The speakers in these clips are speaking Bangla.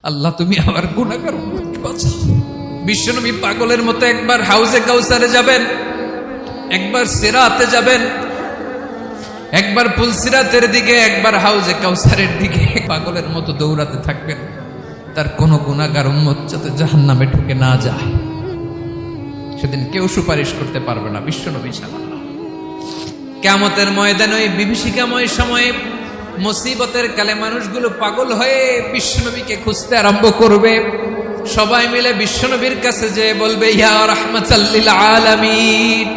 আল্লাহ তুমি আমার গুনাহগার উম্মতকে বাঁচাও। বিশ্বনবী পাগলের মতো একবার হাউজে কাউসারে যাবেন, একবার সিরাতে যাবেন, একবার পুলসিরাতের দিকে, একবার হাউজে কাউসারের দিকে পাগলের মতো দৌড়াতে থাকবেন। তার কোন গুনাহগার উম্মত যাতে জাহান্নামে ঢুকে না যায়, সেদিন কেউ সুপারিশ করতে পারবে না বিশ্বনবী ছাড়া। কিয়ামতের ময়দানে ওই বিভীষিকাময় সময়ে মুসিবতের কালে মানুষগুলো পাগল হয়ে বিশ্বনবীকে খুঁজতে আরম্ভ করবে। সবাই মিলে বিশ্বনবীর কাছে যেয়ে বলবে, ইয়া রাহমাতাল লিল আলামিন,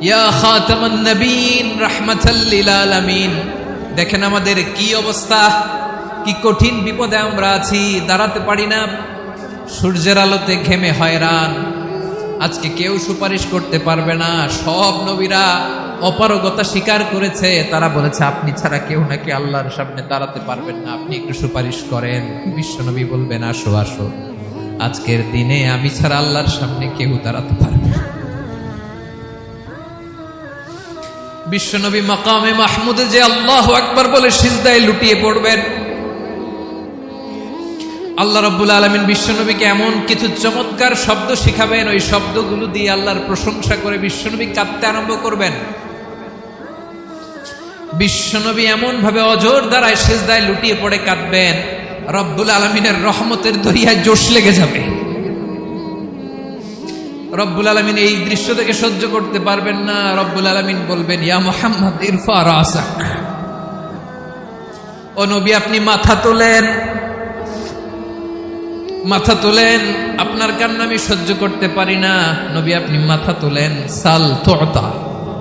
ইয়া খাতামান নবীন, রাহমাতাল লিল আলামিন। দেখেন আমাদের কি অবস্থা, কি কঠিন বিপদে আমরা আছি, দাঁড়াতে পারি না, সূর্যের আলোতে ঘেমে হয়রান। আজকে কেউ সুপারিশ করতে পারবে না। সব নবীরা অপারগতা স্বীকার করেছে, তারা বলেছে আপনি ছাড়া কেউ নাকি আল্লাহর সামনে দাঁড়াতে পারবেন না, আপনি একটু সুপারিশ করেন। বিশ্বনবী বলবেন, আসো আসো, আজকের দিনে আমি ছাড়া আল্লাহর সামনে কেউ দাঁড়াতে পারবে না। বিশ্বনবী মাকামে মাহমুদে যে আল্লাহু আকবার বলে সিজদায় লুটিয়ে পড়বেন, আল্লাহ রাব্বুল আলামিন বিশ্বনবীকে এমন কিছু চমৎকার শব্দ শিখাবেন, ওই শব্দগুলো দিয়ে আল্লাহর প্রশংসা করে বিশ্বনবী কাঁদতে আরম্ভ করবেন। বিশ্বনবী এমন ভাবে অজর দ্বারায় সিজদায় লুটিয়ে পড়ে কাঁদবেন, রব্বুল আলামিনের রহমতের দরিয়ায় জোশ লেগে যাবে। রব্বুল আলামিন এই দৃশ্য থেকে সহ্য করতে পারবেন না। রব্বুল আলামিন বলবেন, ইয়া মুহাম্মদ ইরফা রাসাক, ও নবী আপনি মাথা তোলেন, মাথা তোলেন, আপনার কান্না আমি সহ্য করতে পারি না। নবী আপনি মাথা তোলেন, সাল তুতা,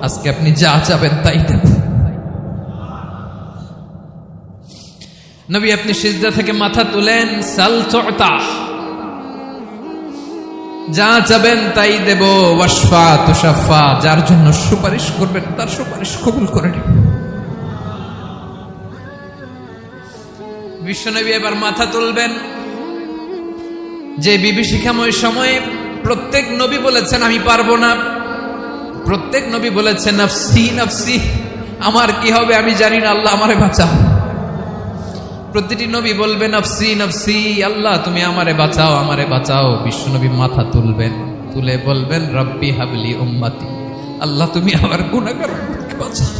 আজকে আপনি যা চাবেন তাই দেব। নবী আপনি সিজদা থেকে মাথা তুলেন, সাল তুতা, যা চাবেন তাই দেব। ওয়াশফা তুশাফা, যার জন্য সুপারিশ করবেন তার সুপারিশ কবুল করে নেব। বিশ্বনবী এবার মাথা তুলবেন। যে বিভীষিকাময় সময়ে প্রত্যেক নবী বলেছেন আমি পারবো না, প্রত্যেক নবী বলেছেন নফসি নফসি, আমার কি হবে আমি জানি না, আল্লাহ আমারে বাঁচাও। প্রতিটি নবী বলবে নফসি নফসি, আল্লাহ তুমি আমারে বাঁচাও, আমারে বাঁচাও। বিশ্বনবী মাথা তুলবেন, তুলে বলবেন রব্বি হাবলি উম্মতি, আল্লাহ তুমি আমার গুনাহগার উম্মতকে বাঁচাও।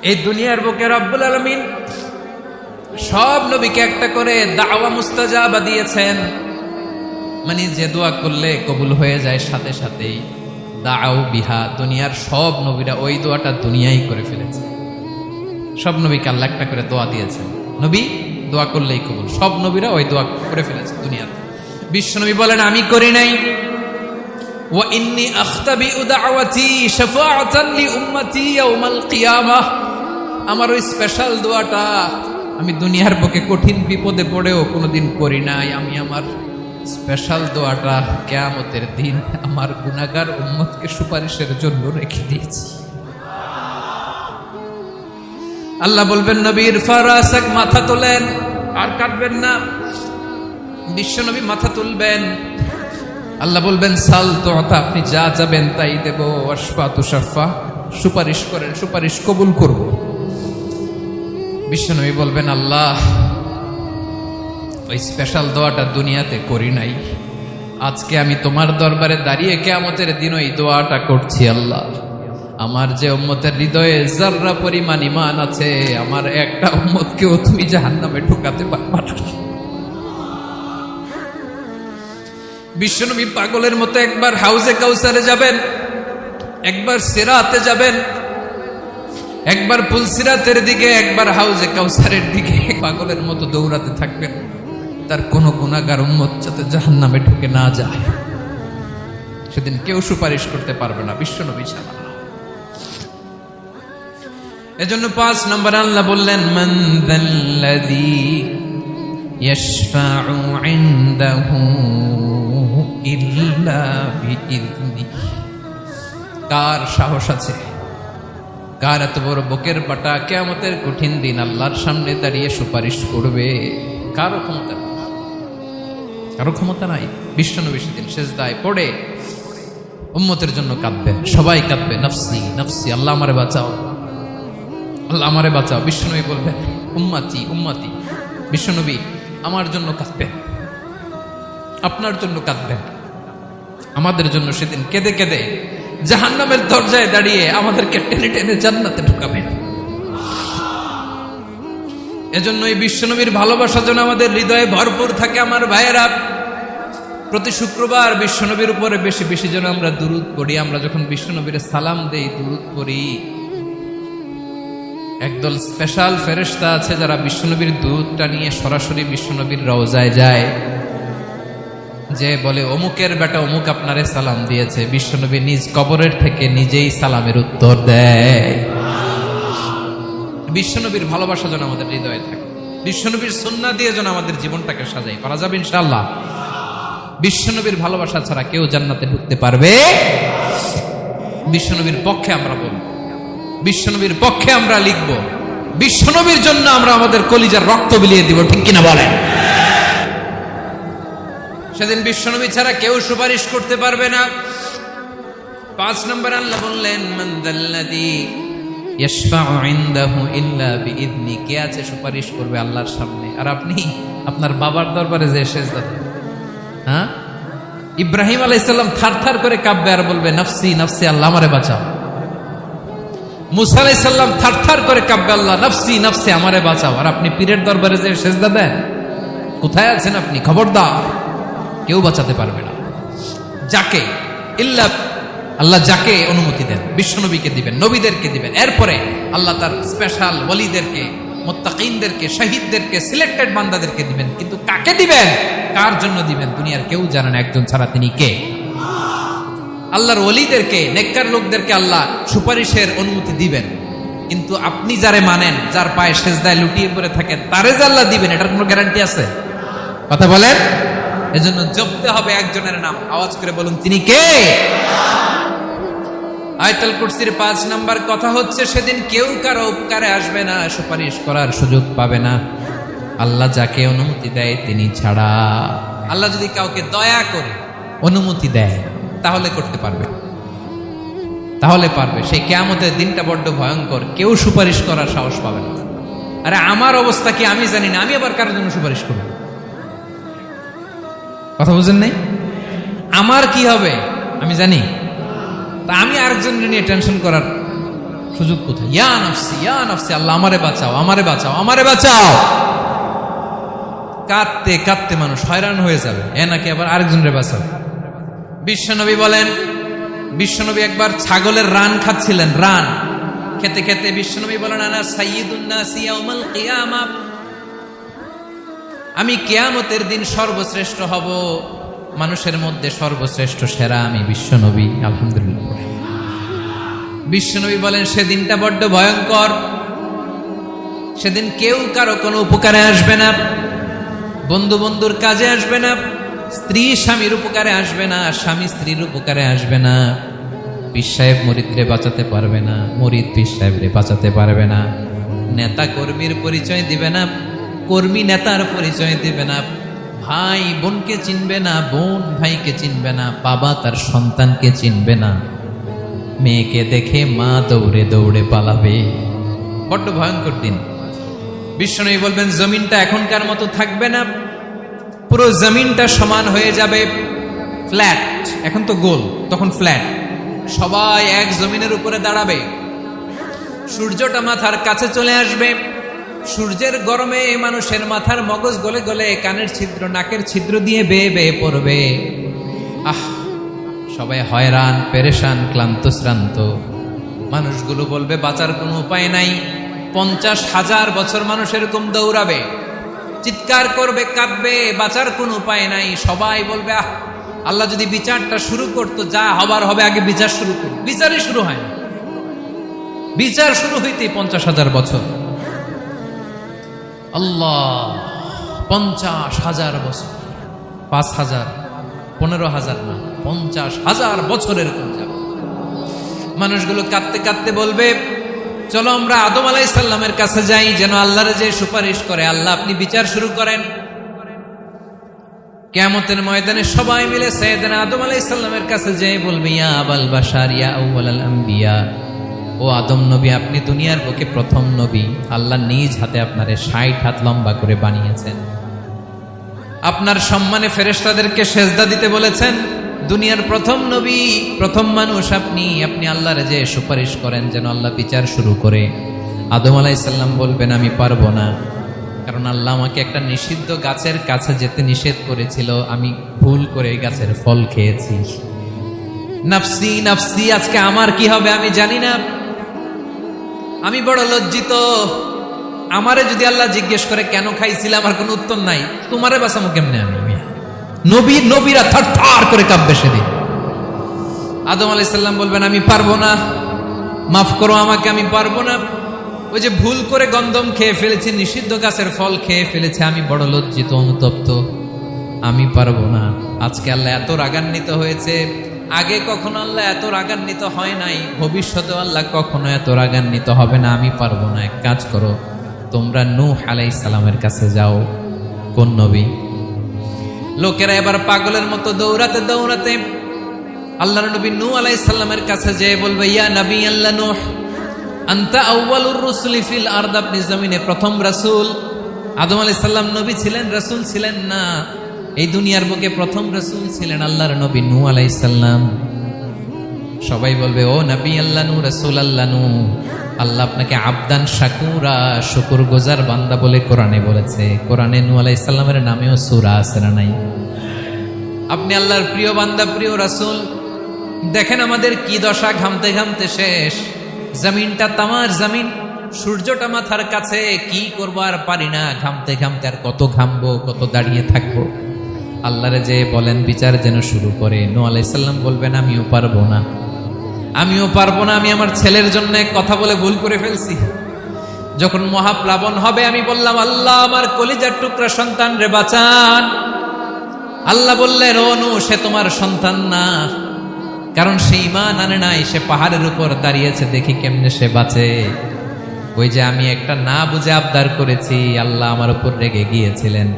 এই দুনিয়ার বুকে রব্বুল আলামিন সব নবীকে একটা করে দাওয়া মুস্তাজাবা দিয়েছেন, মানে যে দোয়া করলে কবুল হয়ে যায় সাথে সাথেই। দাও বিহা, দুনিয়ার সব নবীরা ওই দোয়াটা দুনিয়ায় করে ফেলেছে। সব নবীকে আল্লাহ একটা করে দোয়া দিয়েছেন, নবী দোয়া করলেই কবুল। সব নবীরা ওই দোয়া করে ফেলেছে দুনিয়াতে। বিশ্বনবী বলেন আমি করি নাই। ওয়া ইন্নী আখতাবিউ দাওয়াতি শাফাআতান লি উম্মতি ইয়াউমাল কিয়ামাহ, আমার ওই স্পেশাল দোয়াটা আমি দুনিয়ার বুকে কঠিন বিপদে পড়েও কোনোদিন করি নাই। আমি আমার স্পেশাল দোয়াটা কিয়ামতের দিন আমার গুনাহগার উম্মতকে সুপারিশের জন্য রেখে দিয়েছি। আল্লাহ বলবেন নবীর ফারাসাক, মাথা তোলেন, আর কাটবেন না। বিশ্বনবী মাথা তুলবেন, আল্লাহ বলবেন সাল তুতা, আপনি যা চাবেন তাই দেব। ওয়াশফা তুশাফা, সুপারিশ করেন, সুপারিশ কবুল করব। বিশ্বনবী বলবেন আল্লাহ ওই স্পেশাল দোয়াটা দুনিয়াতে করি নাই, আজকে আমি তোমার দরবারে দাঁড়িয়ে কিয়ামতের দিন ওই দোয়াটা করছি। আল্লাহ আমার যে উম্মতের হৃদয়ে যাররা পরিমাণ ঈমান আছে, আমার একটা উম্মতকেও তুমি জাহান্নামে ঢোকাতে পারবা না। বিশ্বনবী পাগলের মতো একবার হাউজে কাউসারে যাবেন, একবার সিরাতে যাবেন, একবার পুলসিরাতের দিকে, একবার হাউজে কাউসারের দিকে পাগলের মতো দৌড়াতে থাকবেন। তার কোন গুনাহগার উম্মত যাতে জাহান্নামে ঢুকে না যায়, সেদিন কেউ সুপারিশ করতে পারবে না বিশ্বনবী ছাড়া। এজন্য 5 নম্বর আল্লাহ বললেন মান যাল্লাযী ইয়াশফাউ ইনদাহু ইল্লা বিইযনিহি, কার সাহস আছে, কার এত বড় বুকের পাটা কিয়ামতের কঠিন দিন আল্লাহর সামনে দাঁড়িয়ে সুপারিশ করবে? কারো ক্ষমতা নাই, কারো ক্ষমতা নাই। বিশ্বনবী সেদিন সিজদায় পড়ে উম্মতের জন্য কাঁদবেন, সবাই কাঁদবে নফসি নফসি, আল্লাহ আমারে বাঁচাও। আল্লাহ আমারে বাঁচাও। বিশ্বনবী বলবেন উম্মতি উম্মতি। বিশ্বনবী আমার জন্য কাঁদবেন, আপনার জন্য কাঁদবেন, আমাদের জন্য সেদিন কেঁদে কেঁদে জাহান্নামের দরজায় দাঁড়িয়ে আমাদেরকে টেনে টেনে জান্নাতে ঢুকাবেন। এজন্য এই বিশ্বনবীর ভালোবাসা যেন আমাদের হৃদয়ে ভরপুর থাকে। আমার ভাইয়েরা, প্রতি শুক্রবার বিশ্বনবীর উপরে বেশি বেশি যেন আমরা দুরূদ পড়ি। আমরা যখন বিশ্বনবীর সালাম দেই, দুরূদ পড়ি, একদল স্পেশাল ফেরেশতা আছে যারা বিশ্বনবীর দুরূদটা নিয়ে সরাসরি বিশ্বনবীর রওজায় যায়, যে বলে অমুকের বেটা অমুক আপনারে সালাম দিয়েছে। বিশ্বনবী নিজ কবরের থেকে নিজেই সালামের উত্তর দেয়। বিশ্বনবীর ভালোবাসা যেন আমাদের হৃদয়ে থাকে, বিশ্বনবীর সুন্নাহ দিয়ে যেন আমাদের জীবনটাকে সাজাই। পারা যাবে ইনশাআল্লাহ। বিশ্বনবীর ভালোবাসা ছাড়া কেউ জান্নাতে ঢুকতে পারবে। বিশ্বনবীর পক্ষে আমরা বলব, বিশ্বনবীর পক্ষে আমরা লিখব, বিশ্বনবীর জন্য আমরা আমাদের কলিজার রক্ত বিলিয়ে দিব। ঠিক কিনা বলেন? সেদিন বিশ্বনবী ছাড়া কেউ সুপারিশ করতে পারবে না। 5 নম্বর আল্লাহ বললেন মান যাল্লাযী ইয়াশফাউ ইনদাহু ইল্লা বিইذনি। কে আছে সুপারিশ করবে আল্লাহর সামনে? আর আপনি আপনার বাবার দরবারে যে সেজদা দেন, হ্যাঁ? ইব্রাহিম আলাইহিস সালাম থারথার করে কাঁপবে আর বলবে নাফসি নাফসি, আল্লাহ আমারে বাঁচাও। মুসা আলাইহিস সালাম থারথার করে কাঁপবে, আল্লাহ নাফসি নাফসি, আমারে বাঁচাও। আর আপনি পীরের দরবারে যে সেজদা দেন, কোথায় আছেন আপনি? খবরদার, কেউ বাঁচাতে পারবে না। যাকে ইল্লা আল্লাহ যাকে অনুমতি দেন, বিশ্বনবীকে দিবেন, নবীদেরকে দিবেন। এরপরে আল্লাহ তার স্পেশাল ওয়ালিদেরকে, মুত্তাকিনদেরকে, শহীদদেরকে, সিলেক্টেড বান্দাদেরকে দিবেন। কিন্তু কাকে দিবেন, কার জন্য দিবেন, দুনিয়ার কেউ জানে না একজন ছাড়া। তিনি কে? আল্লাহর ওয়ালিদেরকে, নেককার লোকদেরকে আল্লাহ সুপারিশের অনুমতি দিবেন। কিন্তু আপনি যারে মানেন, যার পায়ে সেজদায় লুটিয়ে পড়ে থাকেন, তারে যে আল্লাহ দিবেন, এটার কোনো গ্যারান্টি আছে? কথা বলেন। এজন্য জপতে হবে একজনের নাম। আওয়াজ করে বলুন, তিনি কে? আয়াতুল কুরসির 5 নাম্বার কথা হচ্ছে, সেদিন কেউ কারো উপকারে আসবে না, সুপারিশ করার সুযোগ পাবে না, আল্লাহ যাকে অনুমতি দেয় তিনি ছাড়া। আল্লাহ যদি কাউকে দয়া করে অনুমতি দেয় তাহলে করতে পারবে, তাহলে পারবে। সেই কিয়ামতের দিনটা বড্ড ভয়ঙ্কর, কেউ সুপারিশ করার সাহস পাবে না। আরে আমার অবস্থা কি আমি জানি না, আমি আবার কারোর জন্য সুপারিশ করব? কথা বুঝেন নাই? আমার কি হবে আমি জানি, তা আমি আরেকজনকে নিয়ে টেনশন করার সুযোগ কোথায়? ইয়া নাফসি ইয়া নাফসি, আল্লাহ আমারে বাঁচাও, আমারে বাঁচাও, আমারে বাঁচাও। কাঁদতে কাঁদতে মানুষ হয়রান হয়ে যাবে, এ নাকি আবার আরেকজনের বাঁচাবে। বিশ্বনবী বলেন, বিশ্বনবী একবার ছাগলের রান খাচ্ছিলেন। রান খেতে খেতে বিশ্বনবী বলেন আনা সাইয়্যিদুন নাসি ইয়াউমাল কিয়ামাহ, আমি কিয়ামতের দিন সর্বশ্রেষ্ঠ হব, মানুষের মধ্যে সর্বশ্রেষ্ঠ সেরা আমি বিশ্বনবী। আলহামদুলিল্লাহ। বিশ্বনবী বলেন সেদিনটা বড্ড ভয়ঙ্কর, সেদিন কেউ কারো কোনো উপকারে আসবে না, বন্ধু বন্ধুর কাজে আসবে না, স্ত্রী স্বামীর উপকারে আসবে না, স্বামী স্ত্রীর উপকারে আসবে না, পীর সাহেব মুরিদরে বাঁচাতে পারবে না, মুরিদ পীর সাহেবরে বাঁচাতে পারবে না, নেতা কর্মীর পরিচয় দিবে না, কর্মী নেতার পরিচয় দিবে না, ভাই বোনকে চিনবে না, বোন ভাইকে চিনবে না, বাবা তার সন্তানকে চিনবে না, মেয়েকে দেখে মা দৌড়ে দৌড়ে পালাবে। বড্ড ভয়ঙ্কর দিন। বিশ্বনবী বলবেন জমিনটা এখনকার মতো থাকবে না, পুরো জমিনটা সমান হয়ে যাবে, ফ্ল্যাট। এখন তো গোল, তখন ফ্ল্যাট। সবাই এক জমিনের উপরে দাঁড়াবে, সূর্যটা মাথার কাছে চলে আসবে, সূর্যের গরমে মানুষের মাথার মগজ গলে গলে কানের ছিদ্র, নাকের ছিদ্র দিয়ে বেয়ে বেয়ে পড়বে। আহ, সবাই হয়রান, পেরেশান, ক্লান্ত শ্রান্ত। মানুষগুলো বলবে বাঁচার কোনো উপায় নাই। 50,000 বছর মানুষ এরকম দৌড়াবে, চিৎকার করবে, কাঁদবে, বাঁচার কোনো উপায় নাই। সবাই বলবে আহ, আল্লাহ যদি বিচারটা শুরু করতো, যা হবার হবে, আগে বিচার শুরু করুন। বিচারই শুরু হয় না, বিচার শুরু হইতেই 50,000 বছর। আল্লাহ, 50,000 বছর, 5,000, 15,000 না, 50,000 বছরের কোন যাবে। মানুষগুলো কাঁদতে কাঁদতে বলবে চলো আমরা আদম আলাইহিস সালামের কাছে যাই, যেন আল্লাহর যে সুপারিশ করে, আল্লাহ আপনি বিচার শুরু করেন। কিয়ামতের ময়দানে সবাই মিলে সাইয়েদনা আদম আলাইহিস সালামের কাছে যেয়ে বলবে ইয়া আবাল বাশার ইয়া আউওয়ালাল আম্বিয়া, ও আদম নবী, আপনি দুনিয়ার বুকে প্রথম নবী। আল্লাহ নিজ হাতে আপনারে 60 হাত লম্বা করে বানিয়েছেন। আপনার সম্মানে ফেরেশতাদেরকে সেজদা দিতে বলেছেন। দুনিয়ার প্রথম নবী, প্রথম মানুষ আপনি। আপনি আল্লাহর যে সুপারিশ করেন যেন আল্লাহ বিচার শুরু করে। আদম আলাইহিস সালাম বলবেন আমি পারবো না, কারণ আল্লাহ আমাকে একটা নিষিদ্ধ গাছের কাছে যেতে নিষেধ করেছিল, আমি ভুল করে এই গাছের ফল খেয়েছি। নাফসি নাফসি, আজকে আমার কি হবে আমি জানি না, আমি বড় লজ্জিত। আমারে যদি আল্লাহ জিজ্ঞেস করে কেন খাইছিলাম, আমার কোনো উত্তর নাই। তোমারে বাঁচামো কেমনে আমি? নবীরা থার থার করে কাঁপবে সেদিন। আদম আলাইহিস সালাম বলবেন আমি পারবো না, মাফ করো আমাকে, আমি পারবো না। ওই যে ভুল করে গন্ধম খেয়ে ফেলেছি, নিষিদ্ধ গাছের ফল খেয়ে ফেলেছে, আমি বড় লজ্জিত, অনুতপ্ত, আমি পারবো না। আজকে আল্লাহ এত রাগান্বিত হয়েছে, আগে কখনো আল্লাহ এত রাগান্বিত হয় নাই, ভবিষ্যতেও আল্লাহ কখনো এত রাগান্বিত হবে না। আমি পারবো না। এক কাজ করো, তোমরা নূহ আলাইহিস সালামের কাছে যাও। কোন নবী? লোকেরা এবার পাগলের মতো দৌড়াতে দৌড়াতে আল্লাহর নবী নূহ আলাইহিস সালামের কাছে যেয়ে বলবে ইয়া নবী আল্লাহ নূহ, আনতা আউয়ালুর রুসুলি ফিল আরদ, আপনি জমিনে প্রথম রাসূল। আদম আলাইহিস সালাম নবী ছিলেন, রাসূল ছিলেন না। এই দুনিয়ার বুকে প্রথম রাসূল ছিলেন আল্লাহর নবী নূহ আলাইহিস সালাম। সবাই বলবে ও নবী আল্লাহ নূহ, রাসূল আল্লাহ নূহ, আল্লাহ আপনাকে আবদান শাকুরা, শুকরগুজার বান্দা বলে কোরআনে বলেছে। কোরআনে নূহ আলাইহিস সালামের নামেও সূরা আছে না নাই? আপনি আল্লাহর প্রিয় বান্দা, প্রিয় রাসূল। দেখেন আমাদের কি দশা, ঘামতে ঘামতে শেষ। জমিনটা তামার জমিন, সূর্যটা মাথার কাছে, কি করবো আর পারি না, ঘামতে ঘামতে আর কত ঘামবো, কত দাঁড়িয়ে থাকবো। আল্লাহরে যে বলেন বিচার যেন শুরু করে। নূহ আলাইহিস সালাম বলবেন আমিও পারবো না, আমিও পারবো না। আমি আমার ছেলের জন্য এক কথা বলে ভুল করে ফেলছি। যখন মহাপ্লাবন হবে আমি বললাম আল্লাহ আমার কলিজার টুকরা সন্তান রে বাঁচান। আল্লাহ বললেন ও নূহ, সে তোমার সন্তান না, কারণ সে ঈমান আনে নাই, সে পাহাড়ের উপর দাঁড়িয়েছে, দেখি কেমনে সে বাঁচে। ওই যে আমি একটা না বুঝে আবদার করেছি, আল্লাহ আমার উপর রেগে গিয়েছিলেন।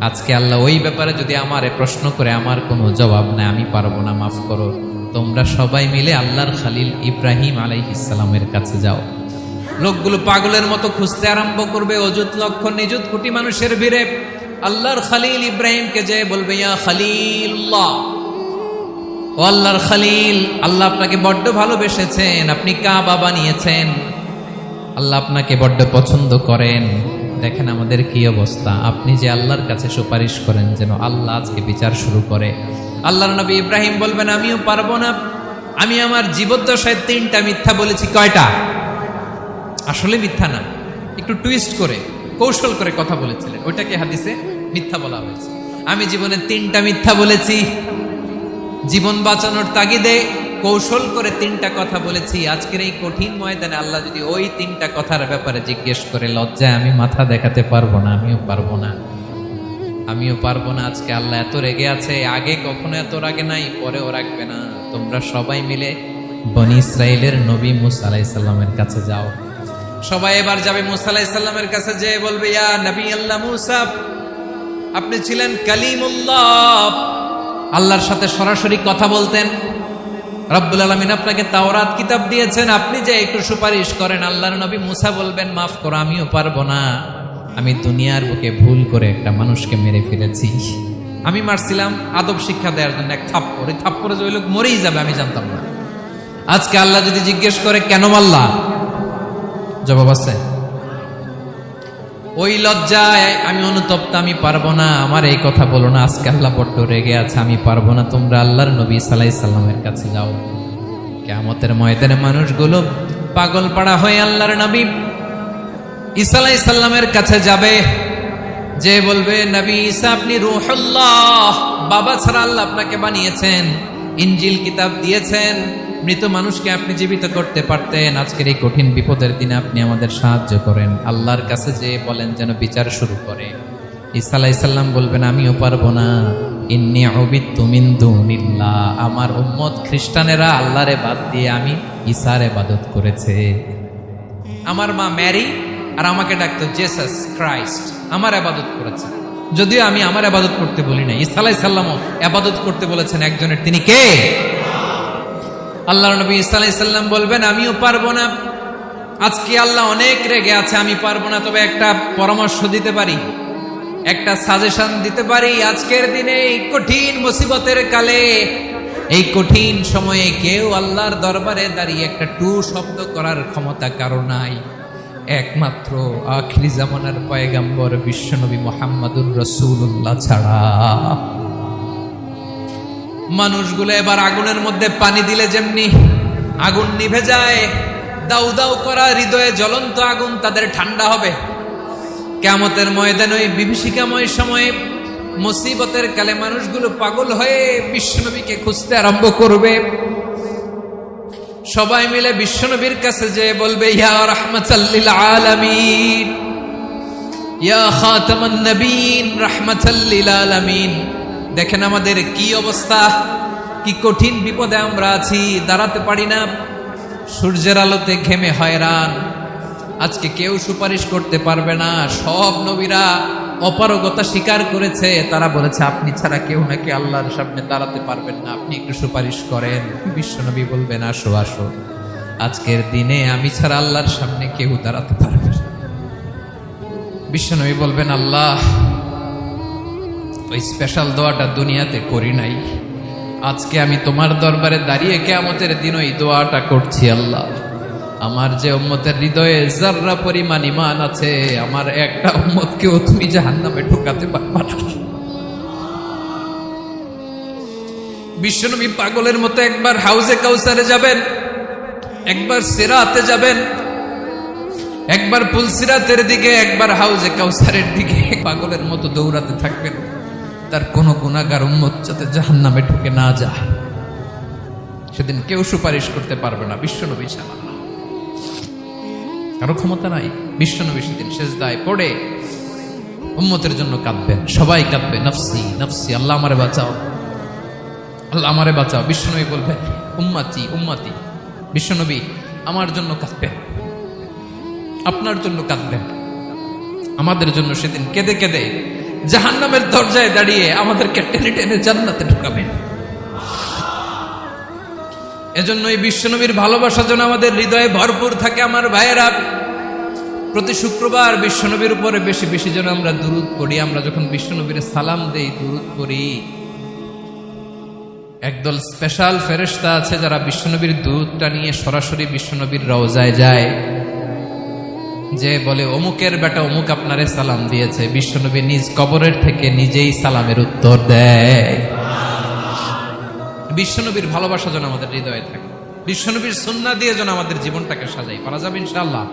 আজকে আল্লাহ ওই ব্যাপারে যদি আমারে প্রশ্ন করে, আমার কোনো জবাব নাই, আমি পারবো না, মাফ করো। তোমরা সবাই মিলে আল্লাহর খালিল ইব্রাহিম আলাইহিস সালামের কাছে যাও। লোকগুলো পাগলের মতো খুঁজতে আরম্ভ করবে, অযুত লক্ষ নিযুত কোটি মানুষের ভিড়ে আল্লাহর খালিল ইব্রাহিমকে যে বলবে ইয়া খালিলুল্লাহ, ও আল্লাহর খালিল, আল্লাহ আপনাকে বড্ড ভালোবেসেছেন, আপনি কাবা বানিয়েছেন, আল্লাহ আপনাকে বড্ড পছন্দ করেন। দেখেন আমাদের কি অবস্থা। আপনি যে আল্লাহর কাছে সুপারিশ করেন যেন আল্লাহ আজকে বিচার শুরু করে। আল্লাহর নবী ইব্রাহিম বলবেন আমিও পারবো না, আমি আমার জীবদ্দশায় 3টা মিথ্যা বলেছি। কয়টা? আসলে মিথ্যা না, একটু টুইস্ট করে কৌশল করে কথা বলেছিলেন, ওইটাকে হাদিসে মিথ্যা বলা হয়েছে। আমি জীবনে 3টা মিথ্যা বলেছি, জীবন বাঁচানোর তাগিদে কৌশল করে 3টা কথা বলেছি। আজকের এই কঠিন ময়দানে আল্লাহ যদি ওই 3টা কথার ব্যাপারে জিজ্ঞেস করে, লজ্জায় আমি মাথা দেখাতে পারবো না, আমিও পারবো না, আমিও পারবো না। আজকে আল্লাহ এত রেগে আছে, আগে কখনো এত রাগে নাই, পরেও রাখবে না। তোমরা সবাই মিলে বনি ইসরাইলের নবী মূসা আলাইহিস সালামের কাছে যাও। সবাই এবার যাবে মূসা আলাইহিস সালামের কাছে, যে বলবে ইয়া নবী আল্লাহ মূসা, আপনি ছিলেন কালিমুল্লাহ, আল্লাহর সাথে সরাসরি কথা বলতেন। রব্বুল আলামিন আপনাকে তাওরাত কিতাব দিয়েছেন, আপনি যে একটু সুপারিশ করেন। আল্লাহর নবী মূসা বলবেন মাফ করো, আমিও পারবো না, আমি দুনিয়ার বুকে ভুল করে একটা মানুষকে মেরে ফেলেছি। আমি মারছিলাম আদব শিক্ষা দেওয়ার জন্য এক থাপ্পড়, এই থাপ্পড়ে যে ওই লোক মরেই যাবে আমি জানতাম না। আজকে আল্লাহ যদি জিজ্ঞেস করে কেন মারলা, জবাব আছে? ওই লজ্জায় আমি অনুতপ্ত, আমি পারবো না, আমার এই কথা বলো না। আজকে আল্লাহ বড্ড রেগে আছে, আমি পারবো না। তোমরা আল্লাহর নবী ঈসা আলাইহিস সালামের কাছে যাও। কিয়ামতের ময়দানে মানুষগুলো পাগল পাড়া হয়ে আল্লাহর নবী ঈসা আলাইহিস সালামের কাছে যাবে, যে বলবে নবী ঈসা আপনি রূহুল্লাহ, বাবা ছাড়া আল্লাহ আপনাকে বানিয়েছেন, ইনজিল কিতাব দিয়েছেন, মৃত মানুষকে আপনি জীবিত করতে পারতেন। আজকের এই কঠিন বিপদের দিনে আপনি আমাদের সাহায্য করেন। আল্লাহর কাছে যে বলেন যেন বিচার শুরু করে। ঈসা আলাইহিস সালাম বলবেন আমিও পারবো না, ইন্নী উবিদতু মিন দুনিল্লাহ, আমার উম্মত খ্রিস্টানেরা আল্লাহরে বাদ দিয়ে আমি ঈসার ইবাদত করেছে। আমার মা ম্যারি আর আমাকে ডাকতো জেসাস ক্রাইস্ট, আমার ইবাদত করেছে। যদিও আমি আমার ইবাদত করতে বলি না, ঈসা আলাইহিস সালামও ইবাদত করতে বলেছেন একজনের, তিনি কে? আল্লাহর নবী সাল্লাল্লাহু আলাইহি সাল্লাম বলবেন আমিও পারবো না, আজকে আল্লাহ অনেক রেগে আছে, আমি পারবো না, তবে একটা পরামর্শ দিতে পারি, একটা সাজেশন দিতে পারি। আজকের দিনে এই কঠিন মুসিবতের কালে, এই কঠিন সময়ে কেউ আল্লাহর দরবারে দাঁড়িয়ে একটা টু শব্দ করার ক্ষমতা কারো নাই, একমাত্র আখিরি জামানার পয়গম্বর বিশ্বনবী মুহাম্মদুর রাসূলুল্লাহ ছাড়া। মানুষগুলো এবার আগুনের মধ্যে পানি দিলে যেমনি আগুন নিভে যায়, দাউ দাউ করা হৃদয়ে জ্বলন্ত আগুন তাদের ঠান্ডা হবে। কিয়ামতের ময়দানে ওই বিভীষিকাময় সময়ে মুসিবতের কালে মানুষগুলো পাগল হয়ে বিশ্বনবীকে খুঁজতে আরম্ভ করবে। সবাই মিলে বিশ্বনবীর কাছে যে বলবে ইয়া রাহমাতাল লিল আলামিন, ইয়া খাতামান নবীন, রাহমাতাল লিল আলামিন। দেখেন আমাদের কি অবস্থা, কি কঠিন বিপদে আমরা আছি, দাঁড়াতে পারি না, সূর্যের আলোতে ঘেমে হয়রান। আজকে কেউ সুপারিশ করতে পারবে না। সব নবীরা অপারগতা স্বীকার করেছে, তারা বলেছে আপনি ছাড়া কেউ নাকি আল্লাহর সামনে দাঁড়াতে পারবেন না, আপনি একটু সুপারিশ করেন। বিশ্বনবী বলবেন আসো আসো, আজকের দিনে আমি ছাড়া আল্লাহর সামনে কেউ দাঁড়াতে পারবে না। বিশ্বনবী বলবেন আল্লাহ, ওই স্পেশাল দোয়াটা দুনিয়াতে করি নাই, আজকে আমি তোমার দরবারে দাঁড়িয়ে কিয়ামতের দিন ওই দোয়াটা করছি। আল্লাহ, আমার যে উম্মতের হৃদয়ে যাররা পরিমাণ ঈমান আছে, আমার একটা উম্মতকেও তুমি জাহান্নামে ঢোকাতে পারবা না। বিশ্বনবী পাগলের মতো একবার হাউজে কাউসারে যাবেন, একবার সিরাতে যাবেন, একবার পুলসিরাতের দিকে, একবার হাউজে কাউসারের দিকে পাগলের মতো দৌড়াতে থাকবেন। তার কোন গুনাহগার উম্মত যাতে জাহান্নামে ঢুকে না যায়। সেদিন কেউ সুপারিশ করতে পারবে না বিশ্বনবী ছাড়া, কারো ক্ষমতা নাই। বিশ্বনবী সেদিন সেজদায় পড়ে উম্মতের জন্য কাঁদবেন, সবাই কাঁদবে, নফসি নফসি, আল্লাহ আমারে বাঁচাও, আল্লাহ আমারে বাঁচাও। বিশ্বনবী বলবেন উম্মতি উম্মতি। বিশ্বনবী আমার জন্য কাঁদবেন, আপনার জন্য কাঁদবেন, আমাদের জন্য সেদিন কেঁদে কেঁদে জাহান্নামের দরজায় দাঁড়িয়ে আমাদেরকে টেনে টেনে জান্নাতে ঢুকাবেন। এজন্য এই বিশ্বনবীর ভালোবাসা যেন আমাদের হৃদয়ে ভরপুর থাকে। আমার ভাইয়েরা, প্রতি শুক্রবার বিশ্বনবীর উপরে বেশি বেশি যেন আমরা দুরূদ পড়ি। আমরা যখন বিশ্বনবীর সালাম দেই, দুরূদ পড়ি, একদল স্পেশাল ফেরেশতা আছে যারা বিশ্বনবীর দুরূদটা নিয়ে সরাসরি বিশ্বনবীর রওজায় যায়, যে বলে অমুকের বেটা অমুক আপনারে সালাম দিয়েছে। বিশ্বনবী নিজ কবরের থেকে নিজেই সালামের উত্তর দেয়। বিশ্বনবীর ভালোবাসা যেন আমাদের হৃদয়ে থাকে, বিশ্বনবীর সুন্নাহ দিয়ে যেন আমাদের জীবনটাকে সাজাই। পারা যাবে ইনশাআল্লাহ।